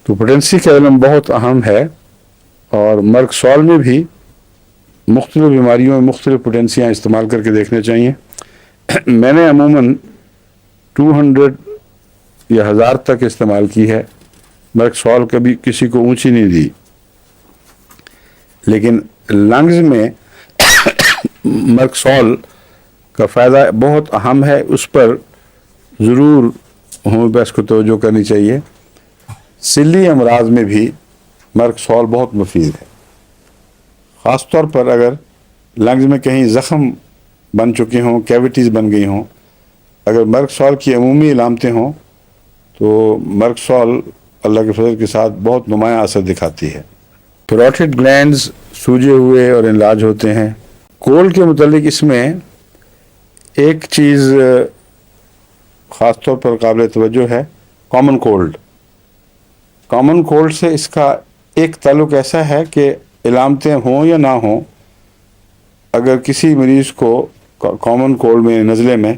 تو پوٹینسی کا علم بہت اہم ہے، اور مرگ سوال میں بھی مختلف بیماریوں میں مختلف پوٹینسیاں استعمال کر کے دیکھنے چاہیے۔ میں نے عموماً 200 یا 1000 تک استعمال کی ہے، مرگ سوال کبھی کسی کو اونچی نہیں دی، لیکن لنگز میں مرگ سوال کا فائدہ بہت اہم ہے، اس پر ضرور ہومیوپیتھ کو توجہ کرنی چاہیے۔ سلی امراض میں بھی مرگ سوال بہت مفید ہے، خاص طور پر اگر لنگز میں کہیں زخم بن چکے ہوں، کیویٹیز بن گئی ہوں، اگر مرگ سوال کی عمومی علامتیں ہوں تو مرگ سوال اللہ کے فضل کے ساتھ بہت نمایاں اثر دکھاتی ہے۔ پیروٹیڈ گلینڈز سوجے ہوئے اور انلاج ہوتے ہیں۔ کولڈ کے متعلق اس میں ایک چیز خاص طور پر قابل توجہ ہے، کامن کولڈ۔ کامن کولڈ سے اس کا ایک تعلق ایسا ہے کہ علامتیں ہوں یا نہ ہوں، اگر کسی مریض کو کامن کولڈ میں نزلے میں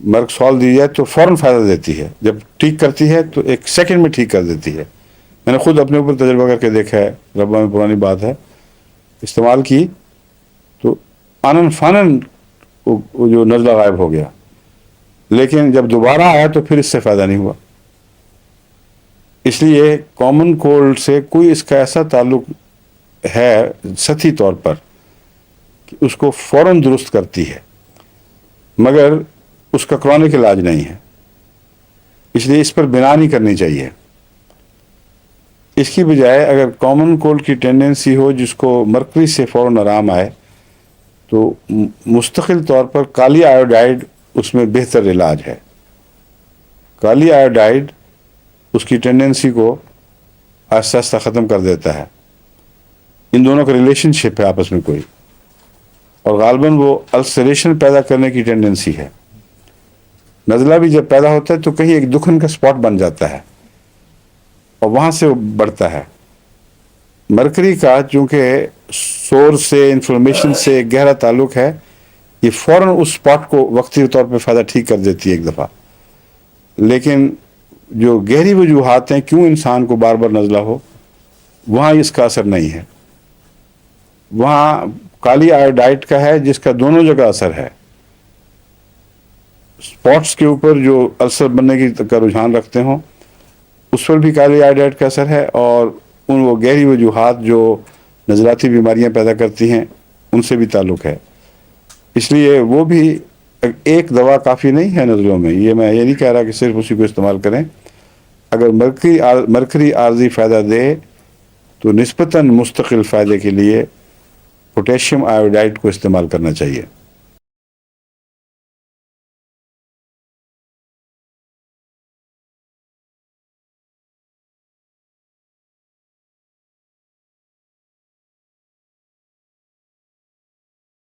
مرگ سوال دی جائے تو فوراً فائدہ دیتی ہے، جب ٹھیک کرتی ہے تو 1 سیکنڈ میں ٹھیک کر دیتی ہے۔ میں نے خود اپنے اوپر تجربہ کر کے دیکھا ہے، ربا میں پرانی بات ہے، استعمال کی تو آنن فانن وہ جو نزلہ غائب ہو گیا، لیکن جب دوبارہ آیا تو پھر اس سے فائدہ نہیں ہوا۔ اس لیے کامن کولڈ سے کوئی اس کا ایسا تعلق ہے سطحی طور پر کہ اس کو فوراً درست کرتی ہے، مگر اس کا کرونک علاج نہیں ہے، اس لیے اس پر بنا نہیں کرنی چاہیے۔ اس کی بجائے اگر کامن کولڈ کی ٹینڈنسی ہو جس کو مرکری سے فوراً آرام آئے تو مستقل طور پر کالی آیوڈائڈ اس میں بہتر علاج ہے۔ کالی آیوڈائڈ اس کی ٹینڈنسی کو آہستہ آہستہ ختم کر دیتا ہے۔ ان دونوں کا ریلیشن شپ ہے آپس میں کوئی، اور غالباً وہ السریشن پیدا کرنے کی ٹینڈنسی ہے۔ نزلہ بھی جب پیدا ہوتا ہے تو کہیں ایک دکھن کا سپاٹ بن جاتا ہے اور وہاں سے وہ بڑھتا ہے۔ مرکری کا چونکہ سورس سے انفلمیشن سے ایک گہرا تعلق ہے، یہ فوراً اس سپاٹ کو وقتی طور پہ فائدہ ٹھیک کر دیتی ہے ایک دفعہ، لیکن جو گہری وجوہات ہیں کیوں انسان کو بار بار نزلہ ہو، وہاں اس کا اثر نہیں ہے۔ وہاں کالی آیوڈائڈ کا ہے جس کا دونوں جگہ اثر ہے۔ سپاٹس کے اوپر جو السر بننے کی کا رجحان رکھتے ہوں اس پر بھی کالی آیوڈائڈ کا اثر ہے، اور وہ گہری وجوہات جو نزلاتی بیماریاں پیدا کرتی ہیں ان سے بھی تعلق ہے۔ اس لیے وہ بھی ایک دوا کافی نہیں ہے نزلوں میں۔ میں یہ نہیں کہہ رہا کہ صرف اسی کو استعمال کریں، اگر مرکری عارضی فائدہ دے تو نسبتاً مستقل فائدے کے لیے پوٹیشیم آیوڈائڈ کو استعمال کرنا چاہیے۔